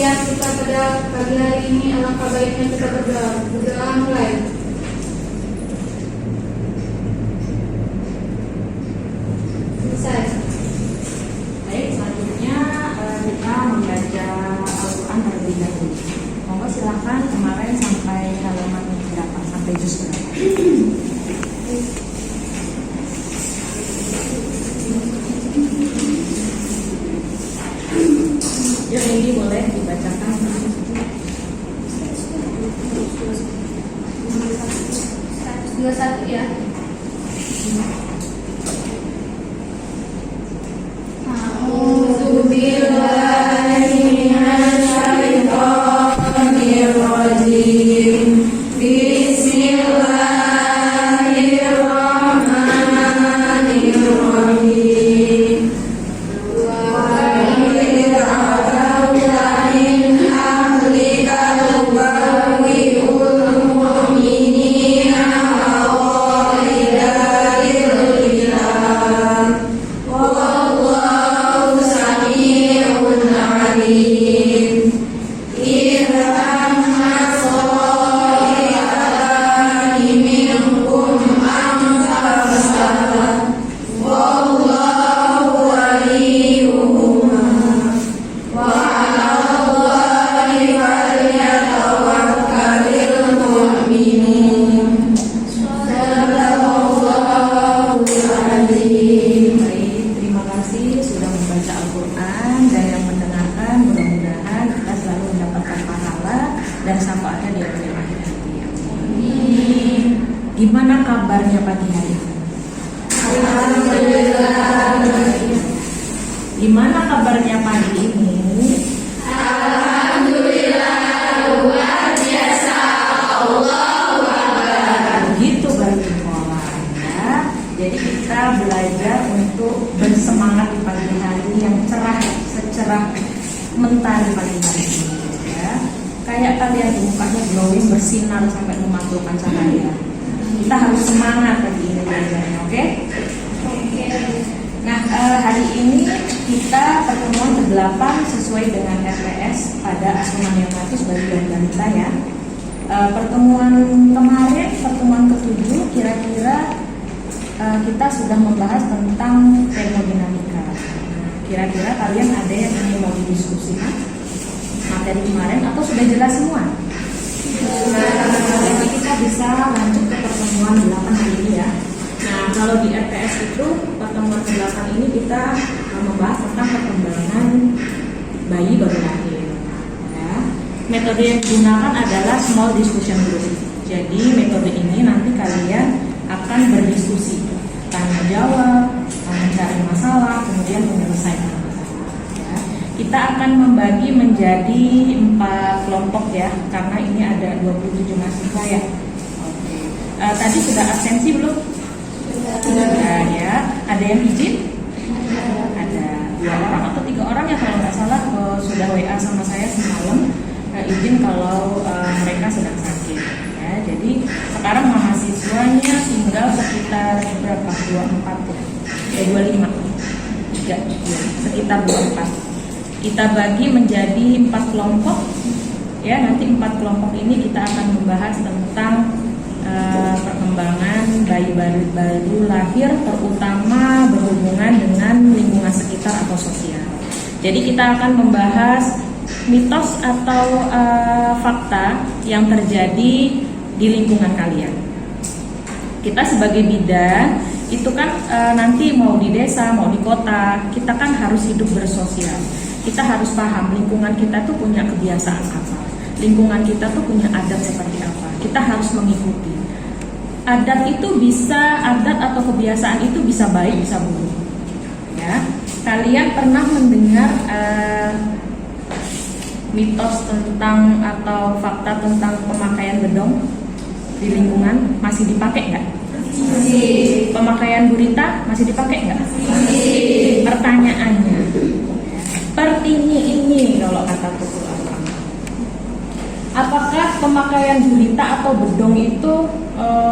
demikian kita pada pagi hari ini, alangkah baiknya kita berdoa. Berdoa mulai. Selesai. Baik, selanjutnya kita membaca Al-Quran terlebih dahulu. Monggo silakan, kemarin sampai halaman berapa? Sampai juz berapa? Yuk, ini boleh dibacakan. 21 ya. A'udzu billahi minasyaitonir rajim. Bismillahirrahmanirrahim. Gimana kabarnya pagi hari ini? Alhamdulillah. Gimana kabarnya pagi ini? Alhamdulillah, luar biasa. Allahu Akbar. Begitu berarti polanya. Jadi kita belajar untuk bersemangat di pagi hari yang cerah, secerah mentari pagi hari ini. Ya. Kayak kalian di mukanya glowing, bersinar sampai memantulkan cahaya. Kita harus semangat pagi ini belajarnya, oke? Oke. Nah, hari ini kita pertemuan ke-8 sesuai dengan RPS pada asuhan yang bagus bagi dan balita ya. Pertemuan kemarin, pertemuan ke-7, kira-kira kita sudah membahas tentang termodinamika. Kira-kira kalian ada yang ingin mau didiskusikan materi kemarin atau sudah jelas semua? Jadi kita bisa lanjut ke pertemuan 8 hari ini ya. Nah, kalau di RPS itu pertemuan ke-8 ini kita membahas tentang perkembangan bayi baru lahir. Ya. Metode yang digunakan adalah small discussion group. Jadi metode ini nanti kalian akan berdiskusi, tanya jawab, mencari masalah, kemudian menyelesaikan masalah. Ya. Kita akan membagi menjadi 4 kelompok ya, karena ini ada 27 mahasiswa ya. Oke. Tadi sudah absensi belum? Sudah ya. Ada yang izin? Ada 2 orang atau 3 orang ya kalau nggak salah sudah WA sama saya semalam izin kalau mereka sedang sakit. Ya, jadi sekarang mahasiswanya tinggal sekitar berapa? 24 ya? 25. Ya, sekitar 24. Kita bagi menjadi 4 kelompok. Ya, nanti 4 kelompok ini kita akan membahas tentang perkembangan bayi baru lahir, terutama berhubungan dengan lingkungan sekitar atau sosial. Jadi kita akan membahas mitos atau fakta yang terjadi di lingkungan kalian. Kita sebagai bidan itu kan nanti mau di desa, mau di kota, kita kan harus hidup bersosial. Kita harus paham lingkungan kita tuh punya kebiasaan apa, lingkungan kita tuh punya adat seperti apa. Kita harus mengikuti. Adat itu bisa, adat atau kebiasaan itu bisa baik, bisa buruk. Ya, kalian pernah mendengar mitos tentang atau fakta tentang pemakaian bedong di lingkungan? Masih dipakai nggak? Masih. Pemakaian gurita masih dipakai nggak? Masih. Pertanyaannya, ini kalau kata Tukul Alam, apakah pemakaian gurita atau bedong itu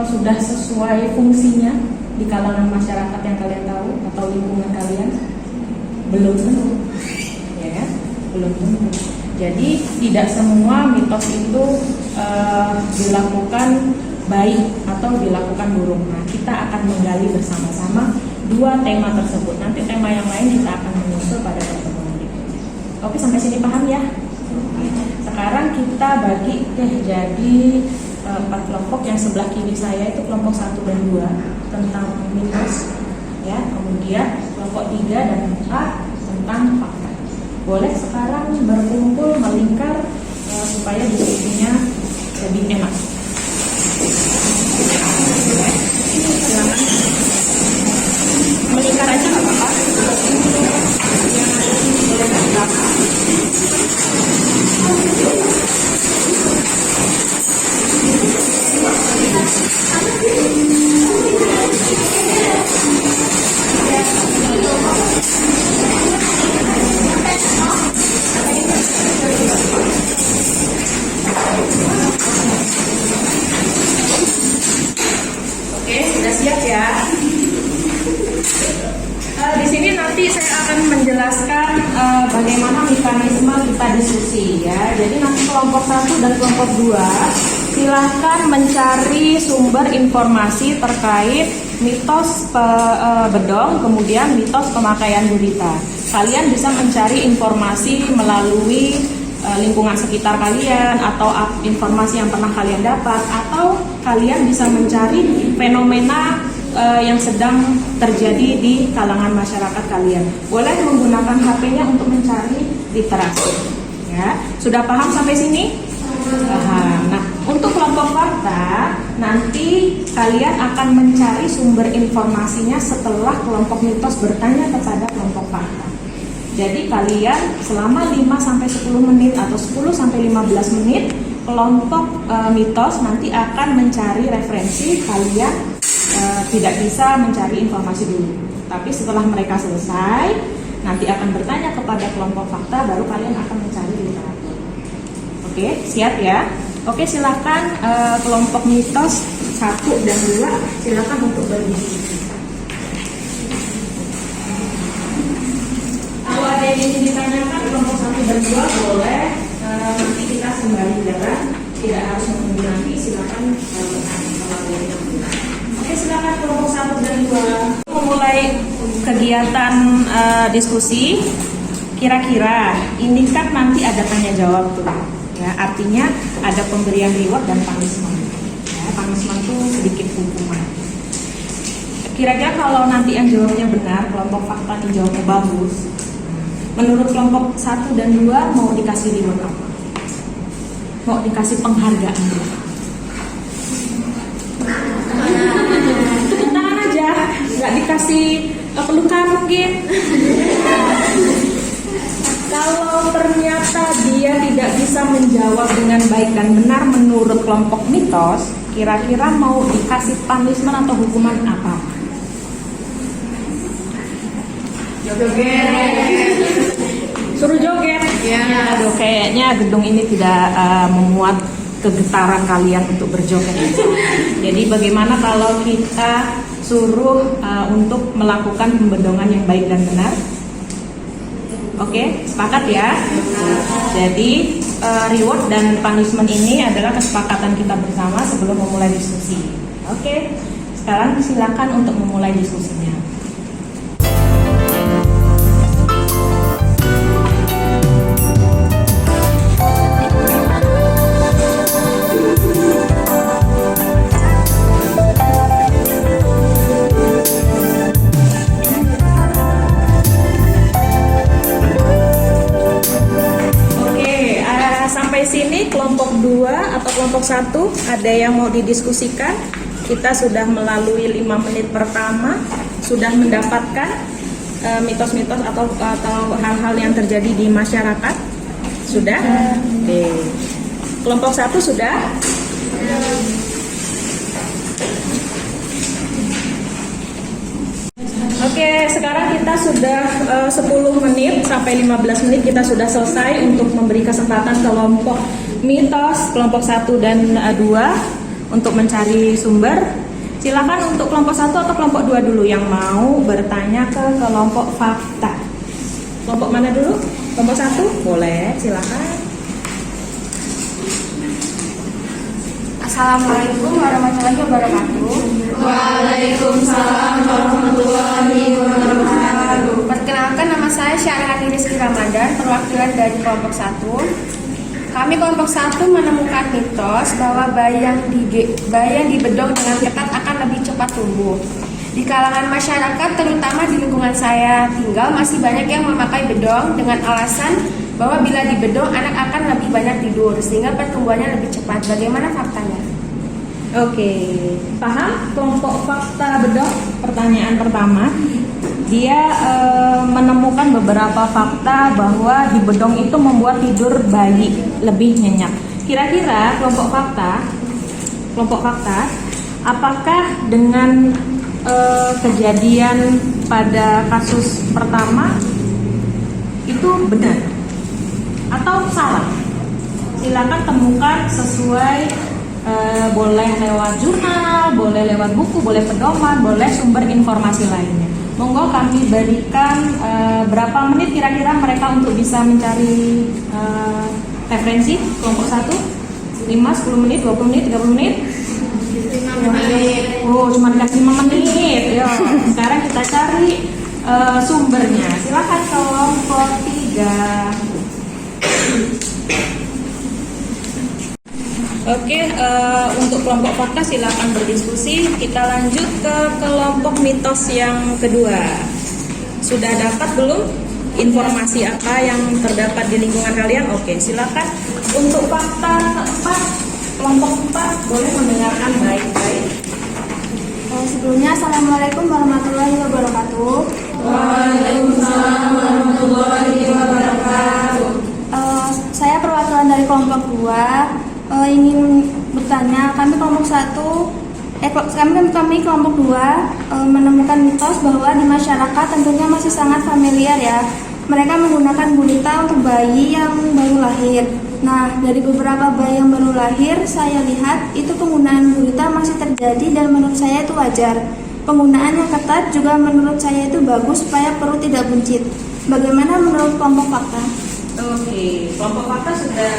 sudah sesuai fungsinya di kalangan masyarakat yang kalian tahu atau lingkungan kalian? Belum tentu, ya kan? Belum tentu. Jadi tidak semua mitos itu dilakukan baik atau dilakukan buruk. Nah, kita akan menggali bersama-sama dua tema tersebut. Nanti tema yang lain kita akan menyusul pada pertemuan berikutnya. Oke, sampai sini paham ya? Sekarang kita bagi jadi 4 kelompok. Yang sebelah kiri saya itu kelompok 1 dan 2 tentang mitos, ya. Kemudian kelompok 3 dan 4 tentang fakta. Boleh sekarang berkumpul melingkar supaya diskusinya lebih enak. Silakan melingkar aja nggak apa-apa. Boleh nggak? Oke, sudah siap ya. Di sini nanti saya akan menjelaskan bagaimana mekanisme kita diskusi ya. Jadi nanti kelompok 1 dan kelompok 2 silahkan mencari sumber informasi terkait mitos bedong, kemudian mitos pemakaian gurita. Kalian bisa mencari informasi melalui lingkungan sekitar kalian atau informasi yang pernah kalian dapat, atau kalian bisa mencari fenomena yang sedang terjadi di kalangan masyarakat kalian. Boleh menggunakan HP-nya untuk mencari literasi. Ya, sudah paham sampai sini? Paham. Nah, untuk kelompok fakta, nanti kalian akan mencari sumber informasinya setelah kelompok mitos bertanya kepada kelompok fakta. Jadi kalian selama 5-10 menit atau 10-15 menit kelompok mitos nanti akan mencari referensi. Kalian tidak bisa mencari informasi dulu, tapi setelah mereka selesai nanti akan bertanya kepada kelompok fakta, baru kalian akan mencari literatur. Oke, siap ya? Oke, silakan kelompok mitos 1 dan 2 silakan untuk berdiskusi. Kalau ada yang ingin ditanyakan kelompok 1 dan 2 boleh, nanti kita sembari jalan, tidak harus menunggu nanti, silakan bertanya kalau ada yang ingin. Oke, silakan kelompok 1 dan 2 memulai kegiatan diskusi. Kira-kira ini kan nanti ada tanya jawab tuh, ya, artinya ada pemberian reward dan punishment. Ya, punishment itu sedikit hukuman. Kira-kira kalau nanti yang jawabnya benar, kelompok fakta yang jawabnya bagus, menurut kelompok 1 dan 2 mau dikasih reward apa? Mau dikasih penghargaan berapa? Tepuk tangan aja, nggak dikasih pelukan mungkin. Kalau ternyata dia tidak bisa menjawab dengan baik dan benar menurut kelompok mitos, kira-kira mau dikasih punishment atau hukuman apa? Joget. Suruh joget. Ya. Aduh, kayaknya gedung ini tidak memuat kegetaran kalian untuk berjoget. Jadi bagaimana kalau kita suruh untuk melakukan pembedongan yang baik dan benar? Oke, sepakat ya? Jadi reward dan punishment ini adalah kesepakatan kita bersama sebelum memulai diskusi. Oke, sekarang silakan untuk memulai diskusinya. Sini kelompok 2 atau kelompok 1 ada yang mau didiskusikan. Kita sudah melalui 5 menit pertama, sudah mendapatkan mitos-mitos atau hal-hal yang terjadi di masyarakat. Sudah? Oke. Kelompok 1 sudah? Oke, sekarang kita sudah 10 menit sampai 15 menit kita sudah selesai untuk memberi kesempatan kelompok mitos, kelompok 1 dan 2 untuk mencari sumber. Silakan untuk kelompok 1 atau kelompok 2 dulu yang mau bertanya ke kelompok fakta. Kelompok mana dulu? Kelompok 1? Boleh, silakan. Assalamualaikum warahmatullahi wabarakatuh. Waalaikumsalam warahmatullahi wabarakatuh. Perkenalkan, nama saya Syarhani Rizky Ramadan, perwakilan dari kelompok 1. Kami kelompok 1 menemukan mitos bahwa bayi yang dibedong dengan ketat akan lebih cepat tumbuh. Di kalangan masyarakat, terutama di lingkungan saya tinggal, masih banyak yang memakai bedong dengan alasan bahwa bila dibedong anak akan lebih banyak tidur sehingga pertumbuhannya lebih cepat. Bagaimana faktanya? Oke, paham kelompok fakta bedong? Pertanyaan pertama, dia menemukan beberapa fakta bahwa di bedong itu membuat tidur bayi lebih nyenyak. Kira-kira kelompok fakta, apakah dengan kejadian pada kasus pertama itu benar atau salah? Silakan temukan sesuai, boleh lewat jurnal, boleh lewat buku, boleh pedoman, boleh sumber informasi lainnya. Monggo kami berikan berapa menit kira-kira mereka untuk bisa mencari referensi kelompok 1? 5, 10 menit, 20 menit, 30 menit? 5 menit. Oh, cuma dikasih 5 menit. Yo, sekarang kita cari sumbernya. Silakan kelompok 3. Oke, untuk kelompok fakta silakan berdiskusi. Kita lanjut ke kelompok mitos yang kedua. Sudah dapat belum informasi apa yang terdapat di lingkungan kalian? Oke, silakan. Untuk fakta keempat, kelompok 4 boleh mendengarkan baik-baik. Sebelumnya, Assalamualaikum warahmatullahi wabarakatuh. Waalaikumsalam warahmatullahi wabarakatuh. Saya perwakilan dari kelompok 2. Ingin bertanya, kami kelompok 1 kami kelompok 2 menemukan mitos bahwa di masyarakat tentunya masih sangat familiar ya. Mereka menggunakan gurita untuk bayi yang baru lahir. Nah, dari beberapa bayi yang baru lahir, saya lihat itu penggunaan gurita masih terjadi dan menurut saya itu wajar. Penggunaan yang ketat juga menurut saya itu bagus supaya perut tidak buncit. Bagaimana menurut kelompok fakta? Oke, kelompok fakta sudah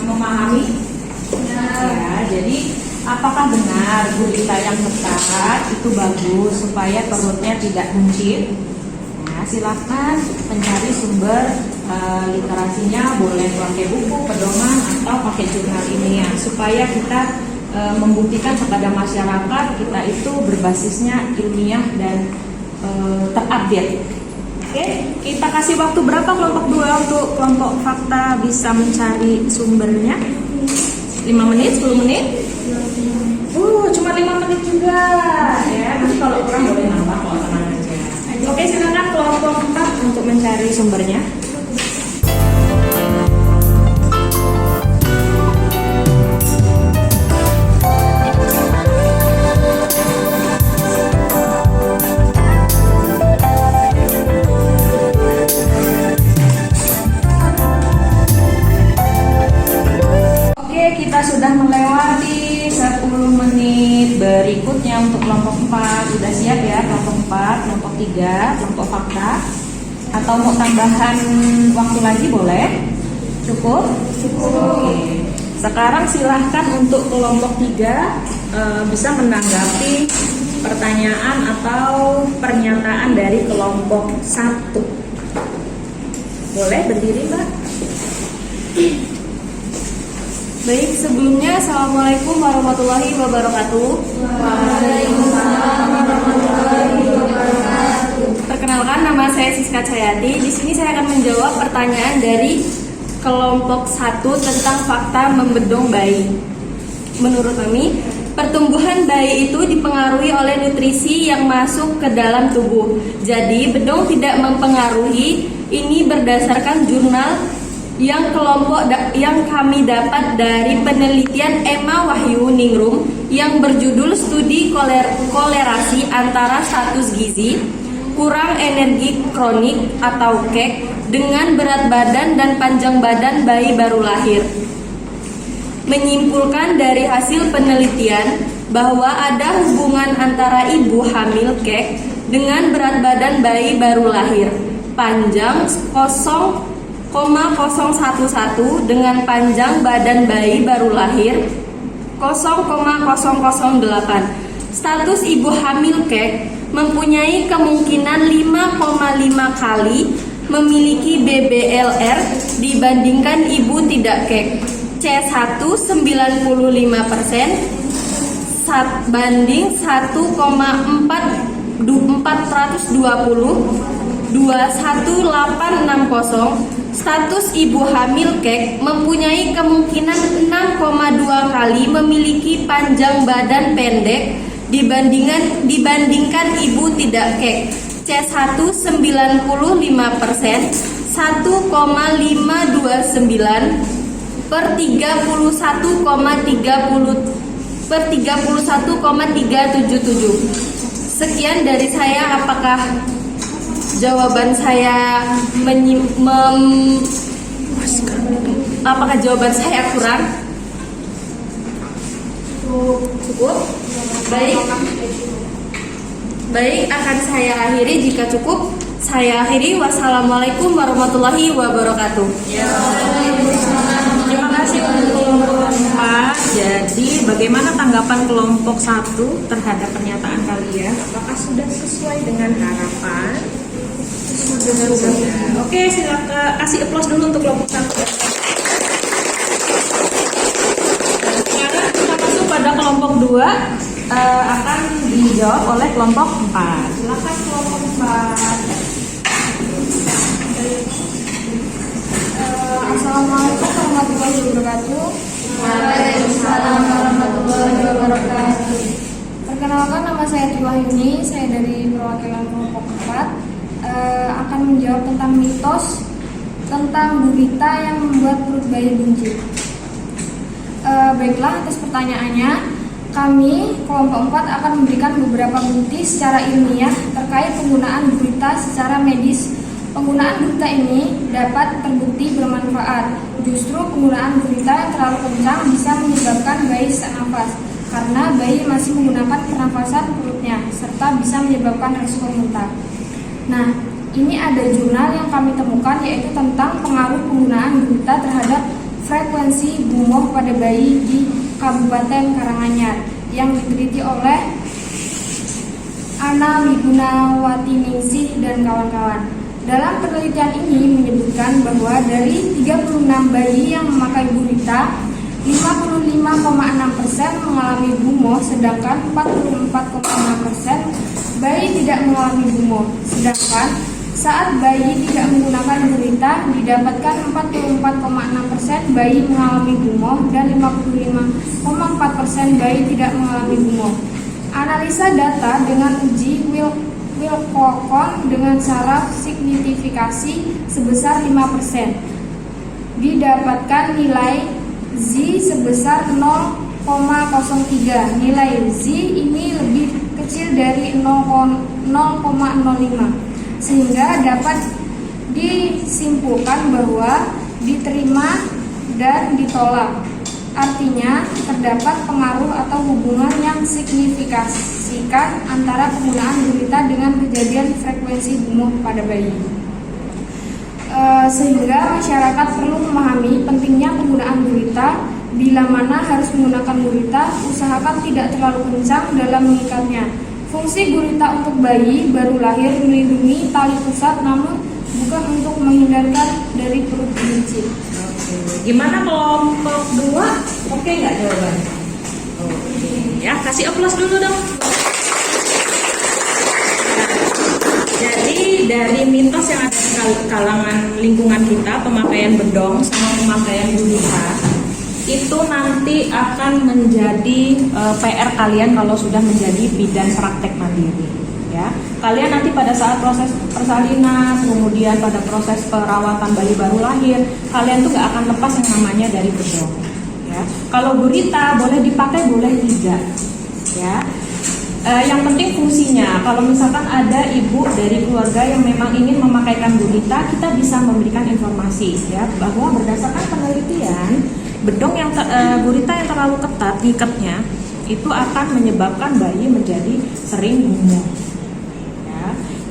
memahami. Ya, jadi apakah benar gurita yang ketat itu bagus supaya perutnya tidak buncit? Nah, silakan mencari sumber literasinya, boleh pakai buku, pedoman, atau pakai jurnal ilmiah supaya kita membuktikan kepada masyarakat kita itu berbasisnya ilmiah dan terupdate. Oke, kita kasih waktu berapa kelompok 2 untuk kelompok fakta bisa mencari sumbernya? 5 menit, 10 menit? Cuma 5 menit juga ya. Nanti kalau kurang boleh nambah, kalau tenang aja. Oke, silakan kelompok 4 untuk mencari sumbernya. Kita sudah melewati 10 menit. Berikutnya untuk kelompok 4 sudah siap ya? Kelompok 4, kelompok 3, kelompok fakta. Atau mau tambahan waktu lagi boleh? Cukup? Oke. Sekarang silahkan untuk kelompok 3 bisa menanggapi pertanyaan atau pernyataan dari kelompok 1. Boleh berdiri, Mbak? Baik, sebelumnya Assalamualaikum warahmatullahi wabarakatuh. Waalaikumsalam warahmatullahi wabarakatuh. Perkenalkan, nama saya Siska Cayati. Di sini saya akan menjawab pertanyaan dari kelompok 1 tentang fakta membedong bayi. Menurut kami, pertumbuhan bayi itu dipengaruhi oleh nutrisi yang masuk ke dalam tubuh. Jadi, bedong tidak mempengaruhi. Ini berdasarkan jurnal yang kami dapat dari penelitian Emma Wahyu Ningrum yang berjudul Studi Kolerasi Antara Status Gizi, Kurang Energi Kronik atau KEK dengan berat badan dan panjang badan bayi baru lahir. Menyimpulkan dari hasil penelitian bahwa ada hubungan antara ibu hamil KEK dengan berat badan bayi baru lahir. Panjang 0,011 dengan panjang badan bayi baru lahir 0,008. Status ibu hamil kek mempunyai kemungkinan 5,5 kali memiliki BBLR dibandingkan ibu tidak kek. C1 95% banding 1,420 21860. Status ibu hamil kek mempunyai kemungkinan 6,2 kali memiliki panjang badan pendek dibandingkan ibu tidak kek. C1 95% 1,529 per 31,377. Sekian dari saya. Apakah jawaban saya apakah jawaban saya kurang? Cukup? Baik, akan saya akhiri. Jika cukup, saya akhiri. Wassalamualaikum warahmatullahi wabarakatuh. Terima kasih untuk kelompok 4. Jadi bagaimana tanggapan kelompok 1 terhadap pernyataan kalian? Apakah sudah sesuai dengan harapan? Sudah. Oke, silakan kasih aplaus dulu untuk kelompok 1. Sekarang kita masuk pada kelompok 2, akan dijawab oleh kelompok 4. Silakan kelompok 4. Assalamualaikum warahmatullahi wabarakatuh. Waalaikumsalam warahmatullahi wabarakatuh. Perkenalkan, nama saya Triwahyuni, saya dari perwakilan kelompok 4. Akan menjawab tentang mitos tentang gurita yang membuat perut bayi buncit. Baiklah, atas pertanyaannya, kami kelompok 4 akan memberikan beberapa bukti secara ilmiah terkait penggunaan gurita secara medis. Penggunaan gurita ini dapat terbukti bermanfaat. Justru penggunaan gurita yang terlalu kencang bisa menyebabkan bayi sesak nafas karena bayi masih menggunakan pernafasan perutnya serta bisa menyebabkan resiko muntah. Nah, ini ada jurnal yang kami temukan, yaitu tentang pengaruh penggunaan gurita terhadap frekuensi bumoh pada bayi di Kabupaten Karanganyar yang diteliti oleh Ana Wigunawati Ningsih dan kawan-kawan. Dalam penelitian ini menyebutkan bahwa dari 36 bayi yang memakai gurita, 55,6% mengalami bumoh, sedangkan 44,6% bayi tidak mengalami bumoh. Sedangkan saat bayi tidak menggunakan gurita, didapatkan 44,6% bayi mengalami bumoh dan 55,4% bayi tidak mengalami bumoh. Analisa data dengan uji Wilcoxon dengan syarat signifikasi sebesar 5%. Didapatkan nilai Z sebesar 0,03. Nilai Z ini lebih kecil dari 0,05, sehingga dapat disimpulkan bahwa diterima dan ditolak. Artinya terdapat pengaruh atau hubungan yang signifikan antara penggunaan gurita dengan kejadian frekuensi bumoh pada bayi. Sehingga masyarakat perlu memahami pentingnya penggunaan gurita. Bila mana harus menggunakan gurita, usahakan tidak terlalu kencang dalam mengikatnya. Fungsi gurita untuk bayi baru lahir melindungi tali pusat, namun bukan untuk menghindarkan dari perut buncit. Gimana kelompok 2? Oke nggak jawabannya? Oke, ya kasih aplaus dulu dong. Jadi dari mitos yang ada di kalangan lingkungan kita, pemakaian bedong sama pemakaian gurita itu nanti akan menjadi PR kalian kalau sudah menjadi bidan praktek mandiri. Ya, kalian nanti pada saat proses persalinan, kemudian pada proses perawatan bayi baru lahir, kalian tuh gak akan lepas yang namanya dari bedong. Ya, kalau gurita boleh dipakai, boleh tidak. Ya, yang penting fungsinya. Kalau misalkan ada ibu dari keluarga yang memang ingin memakaikan gurita, kita bisa memberikan informasi ya bahwa berdasarkan penelitian, bedong yang gurita yang terlalu ketat ngikatnya itu akan menyebabkan bayi menjadi sering bumoh.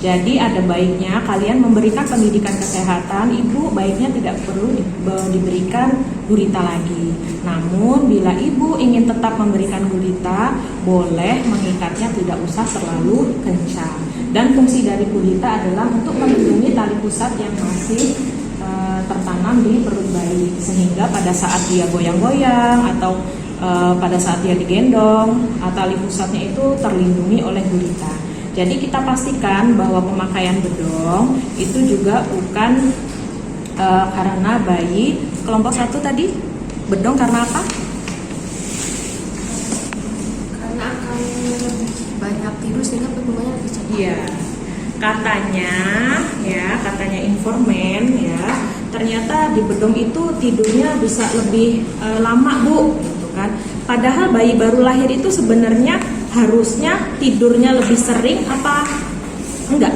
Jadi ada baiknya kalian memberikan pendidikan kesehatan. Ibu baiknya tidak perlu diberikan gurita lagi. Namun bila ibu ingin tetap memberikan gurita, boleh mengikatnya tidak usah terlalu kencang. Dan fungsi dari gurita adalah untuk melindungi tali pusat yang masih tertanam di perut bayi, sehingga pada saat dia goyang-goyang atau pada saat dia digendong, tali pusatnya itu terlindungi oleh gurita. Jadi kita pastikan bahwa pemakaian bedong itu juga bukan karena bayi kelompok 1 tadi. Bedong karena apa? Karena akan lebih banyak tidur sehingga pertumbuhannya lebih cepat. Iya. Katanya informan ya, ternyata di bedong itu tidurnya bisa lebih lama, Bu, gitu kan. Padahal bayi baru lahir itu sebenarnya harusnya tidurnya lebih sering apa enggak?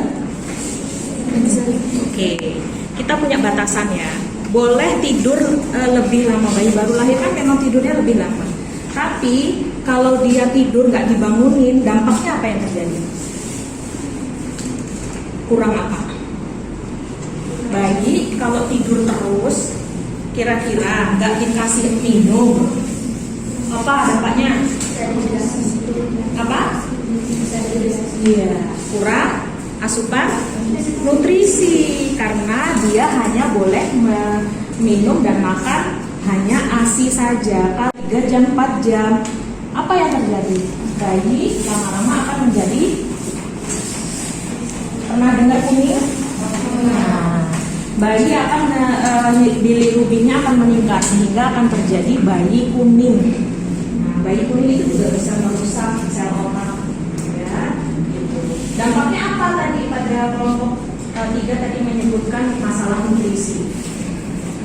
Oke. Kita punya batasan ya. Boleh tidur lebih lama, bayi baru lahir kan memang tidurnya lebih lama. Tapi kalau dia tidur nggak dibangunin, dampaknya apa yang terjadi? Kurang apa? Bayi kalau tidur terus, kira-kira nggak dikasih minum, apa dampaknya? Apa? Iya, kurang asupan nutrisi karena dia hanya boleh minum dan makan hanya ASI saja. Kalau 3 jam 4 jam, apa yang terjadi? Bayi lama-lama akan menjadi, pernah dengar kuning? Nah, bayi akan bilirubinnya akan meningkat sehingga akan terjadi bayi kuning. Nah, bayi kuning itu juga bisa merusak sel otak. Ya, gitu. Dampaknya apa tadi pada kelompok 3 tadi menyebutkan masalah nutrisi.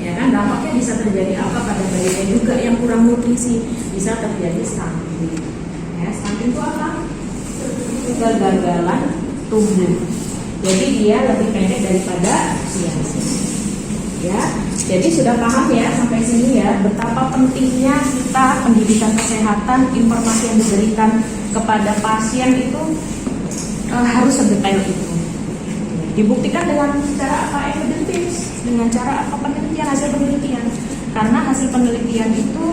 Ya kan, dampaknya bisa terjadi apa pada bayinya juga yang kurang nutrisi, bisa terjadi stunting. Ya, stunting itu apa? Kegagalan tumbuh. Jadi dia lebih pendek daripada usianya. Ya, jadi sudah paham ya sampai sini ya betapa pentingnya kita pendidikan kesehatan, informasi yang diberikan kepada pasien itu harus sedetail itu. Dibuktikan dengan cara apa? Evidence, dengan cara apa? Penelitian, hasil penelitian. Karena hasil penelitian itu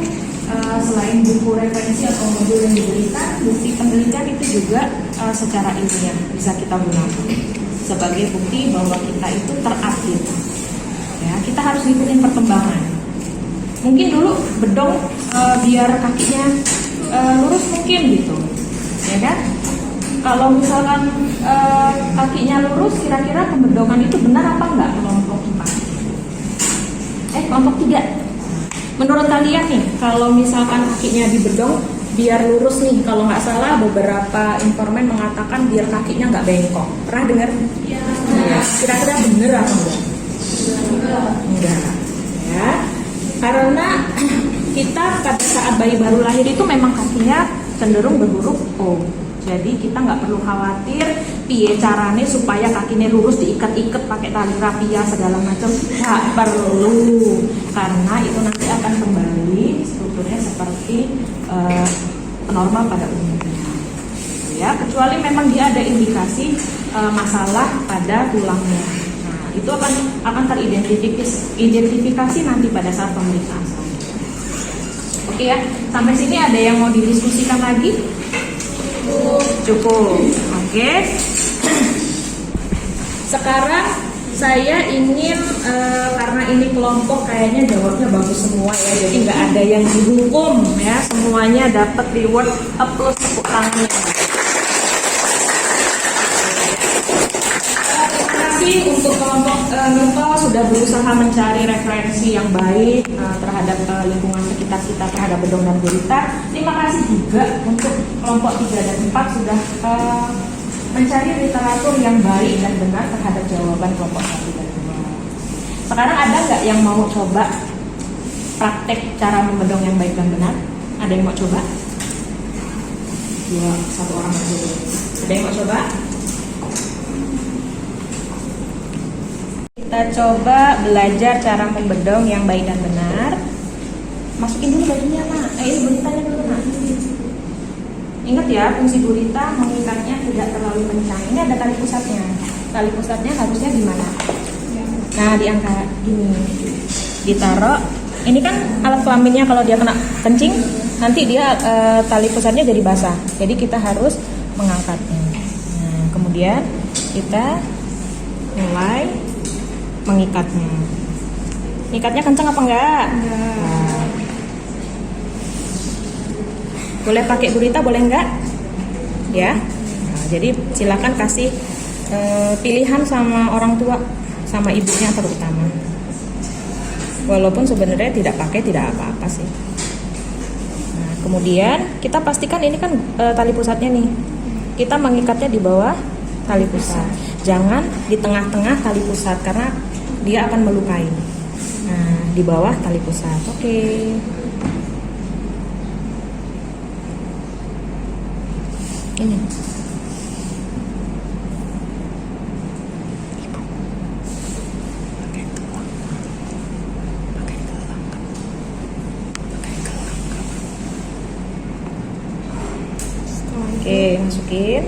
selain buku referensi atau modul yang diberikan, bukti penelitian itu juga secara ilmiah bisa kita gunakan sebagai bukti bahwa kita itu terupdate. Ya, kita harus ngikutin perkembangan. Mungkin dulu bedong biar kakinya lurus mungkin gitu, ya kan? Kalau misalkan kakinya lurus, kira-kira pembedongan itu benar apa enggak kelompok 4? Kelompok 3. Menurut kalian nih, kalau misalkan kakinya dibedong biar lurus nih, kalau nggak salah beberapa informan mengatakan biar kakinya nggak bengkok. Pernah dengar? Iya. Ya, kira-kira bener apa enggak? Enggak. Ya. Karena kita pada saat bayi baru lahir itu memang kakinya cenderung berhuruf O. Jadi kita nggak perlu khawatir piye carane supaya kakinya lurus diikat-ikat pakai tali rapia segala macam, nggak perlu, karena itu nanti akan kembali strukturnya seperti normal pada umumnya. Ya, kecuali memang dia ada indikasi masalah pada tulangnya. Nah, itu akan teridentifikasi nanti pada saat pemeriksaan. Oke ya, sampai sini ada yang mau didiskusikan lagi? Cukup. Oke. Sekarang saya ingin karena ini kelompok kayaknya jawabnya bagus semua ya, jadi nggak ada yang dihukum ya, semuanya dapat reward plus tepuk tangannya. Terima kasih untuk kelompok Nurto sudah berusaha mencari referensi yang baik terhadap lingkungan sekitar kita, terhadap bedong dan gurita. Terima kasih juga untuk kelompok 3 dan 4 sudah mencari literatur yang baik dan benar terhadap jawaban kelompok 1 dan 2. Sekarang ada nggak yang mau coba praktek cara membedong yang baik dan benar? Ada yang mau coba? Ya, 1 orang dulu. Ada yang mau coba? Kita coba belajar cara membedong yang baik dan benar. Masukin dulu bajunya, Nak. Ini guritanya dulu, Nak. Ingat ya, fungsi gurita mengikatnya tidak terlalu kencang. Ini ada tali pusatnya. Tali pusatnya harusnya di mana? Nah, diangkat gini. Ditaruh ini kan alat kelaminnya kalau dia kena kencing, nanti dia tali pusatnya jadi basah. Jadi kita harus mengangkatnya. Nah, kemudian kita mulai mengikatnya. Ikatnya kencang apa enggak? Nah. Boleh pakai gurita, boleh enggak? Ya. Nah, jadi silakan kasih pilihan sama orang tua, sama ibunya terutama. Walaupun sebenarnya tidak pakai tidak apa-apa sih. Nah, kemudian kita pastikan ini kan tali pusatnya nih. Kita mengikatnya di bawah tali pusat. Jangan di tengah-tengah tali pusat karena dia akan melukai. Nah, di bawah tali pusat. Oke. Ini. Oke, masukin.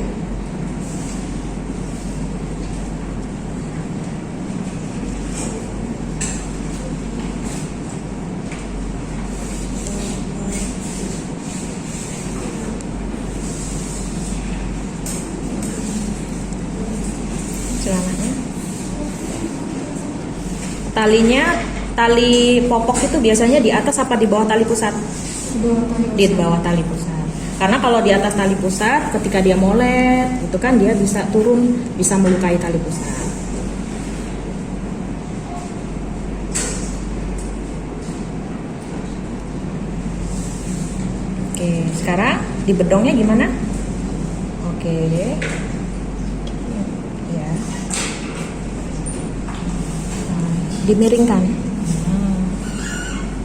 Celananya. Talinya, tali popok itu biasanya di atas apa di bawah tali pusat? Di bawah tali pusat. Karena kalau di atas tali pusat, ketika dia molet, itu kan dia bisa turun, bisa melukai tali pusat. Oke, sekarang di bedongnya gimana? Oke, ya, dimiringkan,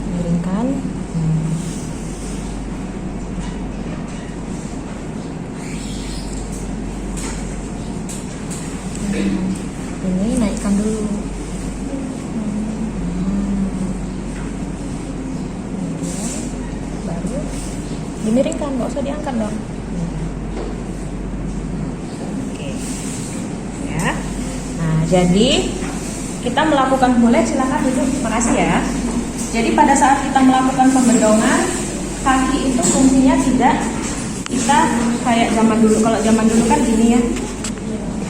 miringkan. Ini naikkan dulu. Baru dimiringkan, nggak usah diangkat dong. Oke, ya. Nah, jadi kita melakukan mulai, silakan duduk. Terima kasih ya. Jadi pada saat kita melakukan pembedongan, kaki itu fungsinya tidak kita kayak zaman dulu. Kalau zaman dulu kan gini ya.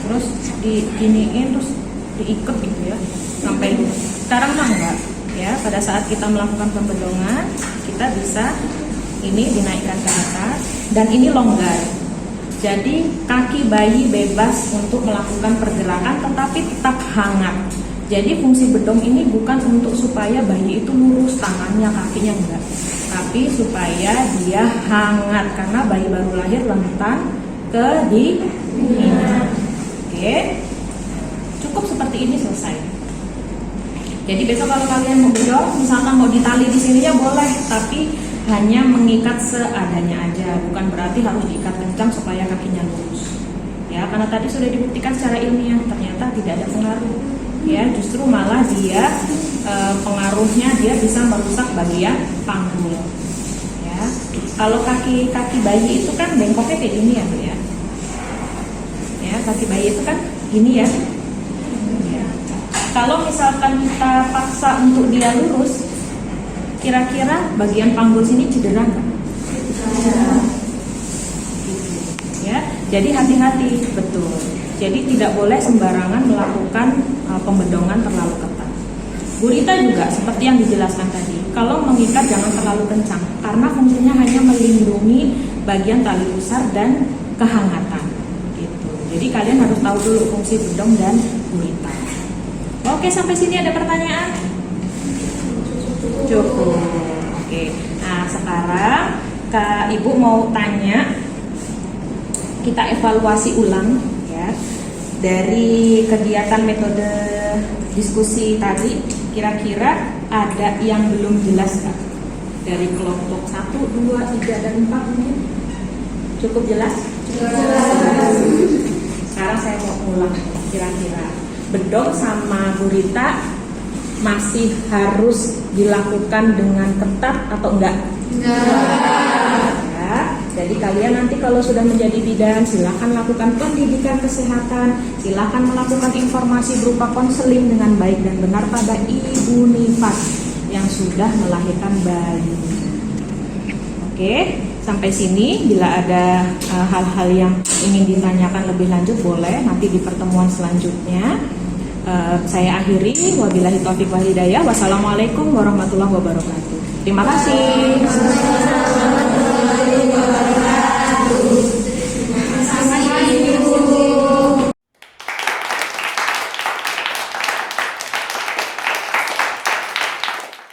Terus diginiin terus diikat gitu ya sampai lurus. Sekarang mah enggak ya. Pada saat kita melakukan pembedongan, kita bisa ini dinaikkan ke atas dan ini longgar. Jadi kaki bayi bebas untuk melakukan pergerakan tetapi tetap hangat. Jadi fungsi bedong ini bukan untuk supaya bayi itu lurus tangannya, kakinya enggak, tapi supaya dia hangat karena bayi baru lahir rentan kedinginan. Oke, cukup seperti ini selesai. Jadi besok kalau kalian mau bedong, misalkan mau ditali di sininya boleh, tapi hanya mengikat seadanya aja, bukan berarti harus diikat kencang supaya kakinya lurus. Ya, karena tadi sudah dibuktikan secara ilmiah ternyata tidak ada pengaruh. Ya, justru malah dia pengaruhnya dia bisa merusak bagian panggul. Ya, kalau kaki bayi itu kan bengkoknya kayak gini ya, Bu ya. Ya, kaki bayi itu kan gini ya. Kalau misalkan kita paksa untuk dia lurus, kira-kira bagian panggul sini cedera nggak? Ya, jadi hati-hati, betul. Jadi tidak boleh sembarangan melakukan pembedongan terlalu ketat. Gurita juga seperti yang dijelaskan tadi. Kalau mengikat jangan terlalu kencang, karena fungsinya hanya melindungi bagian tali pusar dan kehangatan. Gitu. Jadi kalian harus tahu dulu fungsi bedong dan gurita. Oke, sampai sini ada pertanyaan? Cukup. Oke. Nah, sekarang Kak Ibu mau tanya, kita evaluasi ulang ya dari kegiatan metode diskusi tadi. Kira-kira ada yang belum jelas Kak? Dari kelompok 1, 2, 3, dan 4 mungkin? Cukup jelas? Cukup jelas. Sekarang saya mau ulang kira-kira bedong sama gurita masih harus dilakukan dengan ketat atau enggak? Enggak. Ya, jadi kalian nanti kalau sudah menjadi bidan, silakan lakukan pendidikan kesehatan, silakan melakukan informasi berupa konseling dengan baik dan benar pada Ibu Nifas. yang sudah melahirkan bayi. Oke, sampai sini. Bila ada hal-hal yang ingin ditanyakan lebih lanjut, boleh nanti di pertemuan selanjutnya. Saya akhiri. Wabillahi taufiq wal hidayah. Wassalamualaikum warahmatullahi wabarakatuh. Terima kasih.